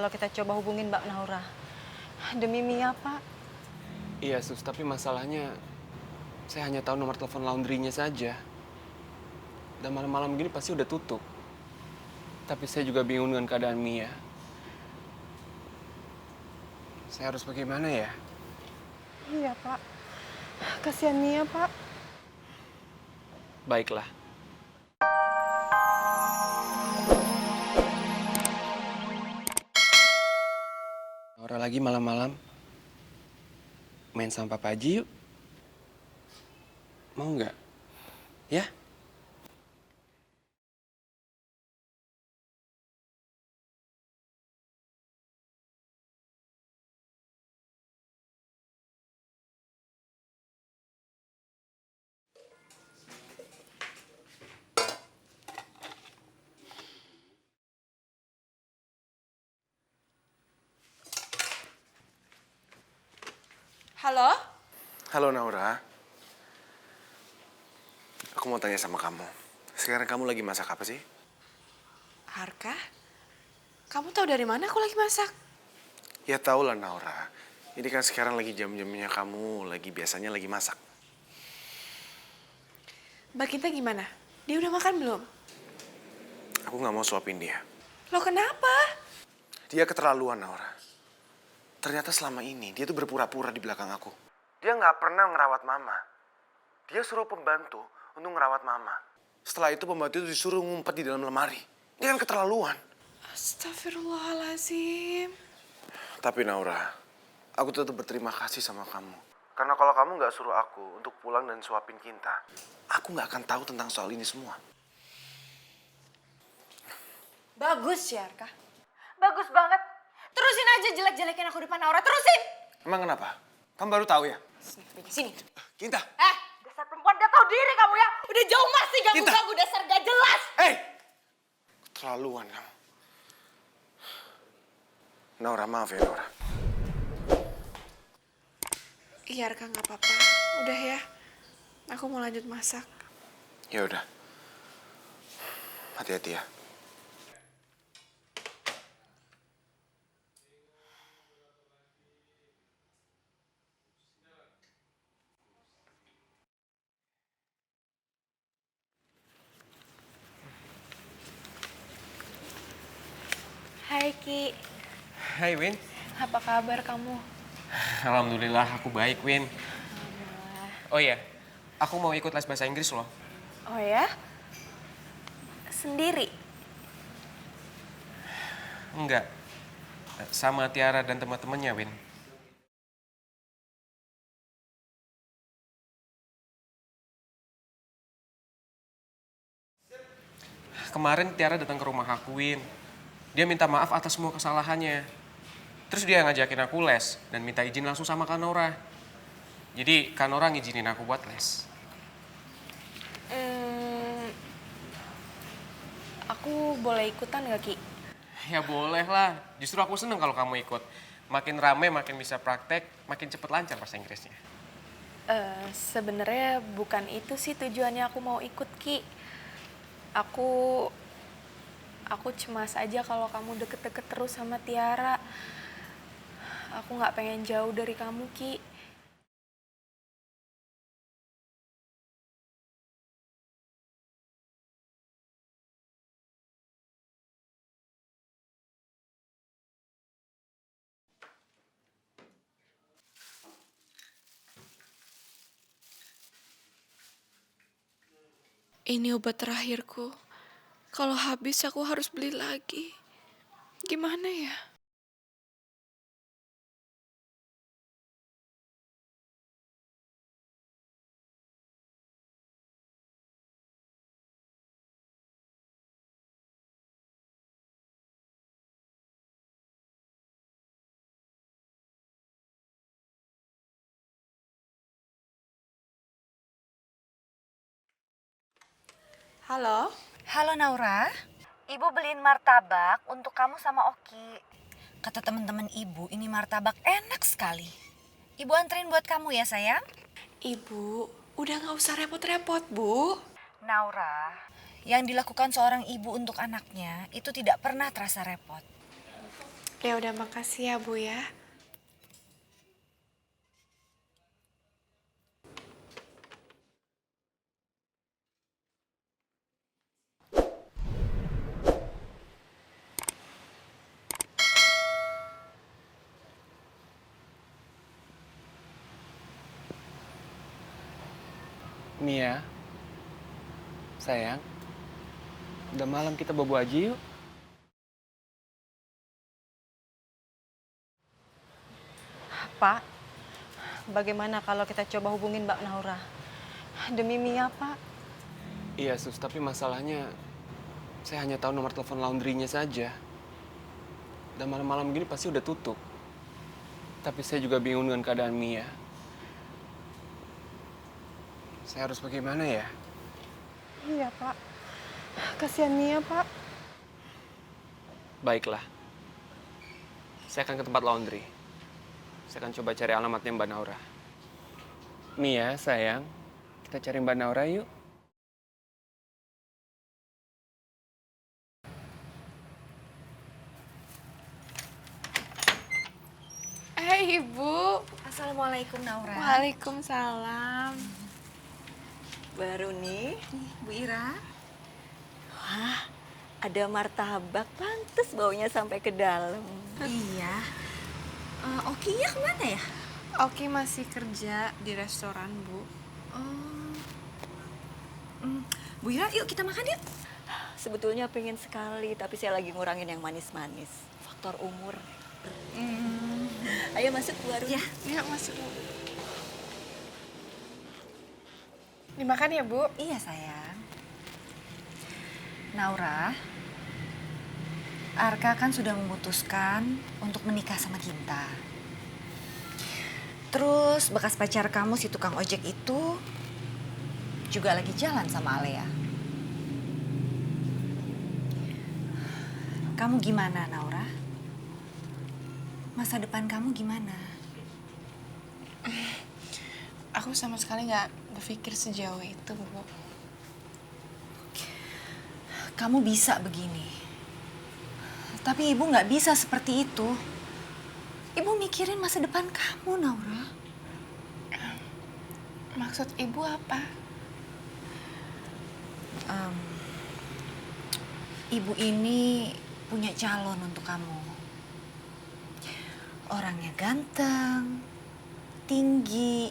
kalau kita coba hubungin Mbak Naura. Demi Mia, Pak. Iya, Sus, tapi masalahnya saya hanya tahu nomor telepon laundry-nya saja. Dan malam-malam gini pasti udah tutup. Tapi saya juga bingung dengan keadaan Mia. Saya harus bagaimana ya? Iya, Pak. Kasihan Mia, Pak. Baiklah. Naura lagi malam-malam. Main sama Papa Haji yuk. Mau nggak? Ya? Halo? Halo Naura. Aku mau tanya sama kamu. Sekarang kamu lagi masak apa sih? Harka? Kamu tahu dari mana aku lagi masak? Ya tau lah Naura. Ini kan sekarang lagi jam-jamnya kamu biasanya lagi masak. Mbak Kinta gimana? Dia udah makan belum? Aku nggak mau suapin dia. Loh kenapa? Dia keterlaluan Naura. Ternyata selama ini dia tuh berpura-pura di belakang aku. Dia nggak pernah ngerawat mama. Dia suruh pembantu untuk ngerawat mama. Setelah itu pembantu itu disuruh ngumpet di dalam lemari. Dia kan keterlaluan. Astagfirullahaladzim. Tapi Naura, aku tetap berterima kasih sama kamu. Karena kalau kamu nggak suruh aku untuk pulang dan suapin Kinta, aku nggak akan tahu tentang soal ini semua. Bagus ya, Harka. Bagus banget. Terusin aja jelek-jelekin aku depan Naura. Terusin! Emang kenapa? Kamu baru tahu ya? Sini. Kinta! Dasar perempuan gak tahu diri kamu ya. Udah jauh masih ganggu-ganggu dasar gak jelas. Hei! Keterlaluan kamu. Naura, maaf ya Naura. Iya, Harka gak apa-apa. Udah ya. Aku mau lanjut masak. Ya udah. Hati-hati ya. Hai, Ki. Hai, Win. Apa kabar kamu? Alhamdulillah, aku baik, Win. Oh iya, aku mau ikut les bahasa Inggris loh. Oh ya? Sendiri? Enggak. Sama Tiara dan teman-temannya, Win. Kemarin Tiara datang ke rumah aku, Win. Dia minta maaf atas semua kesalahannya. Terus dia ngajakin aku les dan minta izin langsung sama Kak Nora. Jadi Kak Nora ngizinin aku buat les. Aku boleh ikutan gak, Ki? Ya boleh lah. Justru aku seneng kalau kamu ikut. Makin rame, makin bisa praktek, makin cepet lancar bahasa Inggrisnya. Sebenarnya bukan itu sih tujuannya aku mau ikut, Ki. Aku cemas aja kalau kamu deket-deket terus sama Tiara. Aku nggak pengen jauh dari kamu, Ki. Ini obat terakhirku. Kalau habis aku harus beli lagi. Gimana ya? Halo? Halo Naura, Ibu beliin martabak untuk kamu sama Oki. Kata teman-teman Ibu, ini martabak enak sekali. Ibu anterin buat kamu ya sayang. Ibu, udah gak usah repot-repot, Bu. Naura, yang dilakukan seorang ibu untuk anaknya itu tidak pernah terasa repot. Ya udah, makasih ya Bu ya. Mia, sayang, udah malam kita bobo aja yuk. Pak, bagaimana kalau kita coba hubungin Mbak Naura? Demi Mia, Pak. Iya sus, tapi masalahnya saya hanya tahu nomor telepon laundrynya saja. Dan malam-malam gini pasti udah tutup. Tapi saya juga bingung dengan keadaan Mia. Saya harus bagaimana ya? Iya, Pak. Kasihan Mia, Pak. Baiklah. Saya akan ke tempat laundry. Saya akan coba cari alamatnya Mbak Naura. Mia, sayang, kita cari Mbak Naura yuk. Ibu. Assalamualaikum Naura. Waalaikumsalam. Baru nih, Bu Ira. ada martabak. Pantes baunya sampai ke dalam. Iya. Oki ya kemana ya? Oki masih kerja di restoran, Bu. Bu Ira, yuk kita makan yuk. Sebetulnya pengen sekali, tapi saya lagi ngurangin yang manis-manis. Faktor umur. Ayo masuk, Bu Aruni. Ya. Ya, masuk, Bu. Dimakan ya, Bu? Iya sayang. Naura, Arka kan sudah memutuskan untuk menikah sama Ginta. Terus bekas pacar kamu si tukang ojek itu juga lagi jalan sama Alea. Kamu gimana Naura? Masa depan kamu gimana? Aku sama sekali nggak berpikir sejauh itu, Bu. Kamu bisa begini. Tapi ibu nggak bisa seperti itu. Ibu mikirin masa depan kamu, Naura. Maksud Ibu apa? Ibu ini punya calon untuk kamu. Orangnya ganteng, tinggi,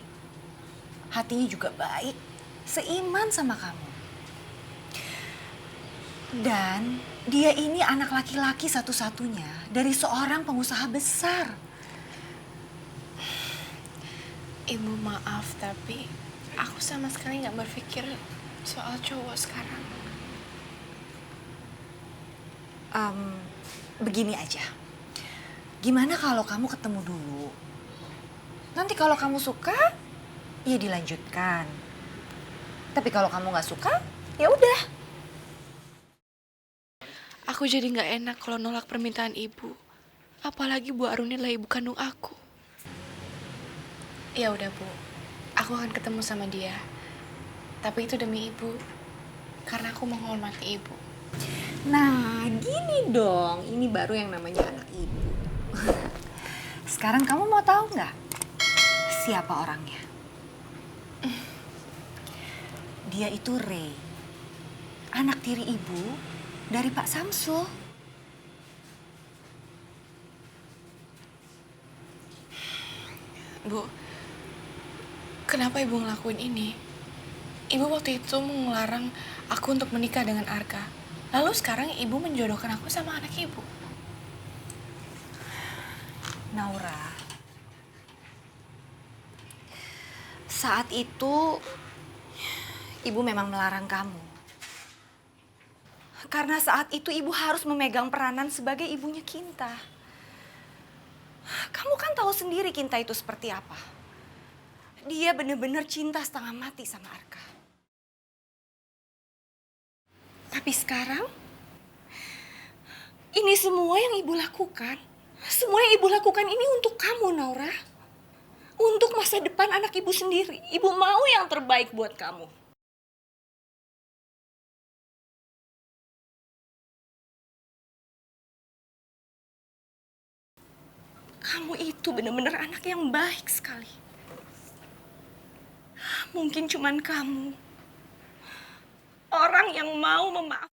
hatinya juga baik, seiman sama kamu. Dan dia ini anak laki-laki satu-satunya dari seorang pengusaha besar. Ibu maaf, tapi aku sama sekali nggak berpikir soal cowok sekarang. Begini aja. Gimana kalau kamu ketemu dulu? Nanti kalau kamu suka, ya dilanjutkan. Tapi kalau kamu nggak suka, ya udah. Aku jadi nggak enak kalau nolak permintaan ibu. Apalagi Bu Aruni adalah ibu kandung aku. Ya udah, Bu. Aku akan ketemu sama dia. Tapi itu demi Ibu. Karena aku menghormati Ibu. Nah, gini dong. Ini baru yang namanya anak ibu. Sekarang kamu mau tahu nggak siapa orangnya? Dia itu Ray. Anak tiri ibu dari Pak Samsul. Bu, kenapa Ibu ngelakuin ini? Ibu waktu itu melarang aku untuk menikah dengan Arka. Lalu sekarang Ibu menjodohkan aku sama anak Ibu. Naura, saat itu ibu memang melarang kamu. Karena saat itu ibu harus memegang peranan sebagai ibunya Kinta. Kamu kan tahu sendiri Kinta itu seperti apa. Dia benar-benar cinta setengah mati sama Arka. Tapi sekarang, ini semua yang ibu lakukan. Semua yang ibu lakukan ini untuk kamu, Naura. Untuk masa depan anak ibu sendiri. Ibu mau yang terbaik buat kamu. Kamu itu benar-benar anak yang baik sekali. Mungkin cuman kamu orang yang mau memaafkan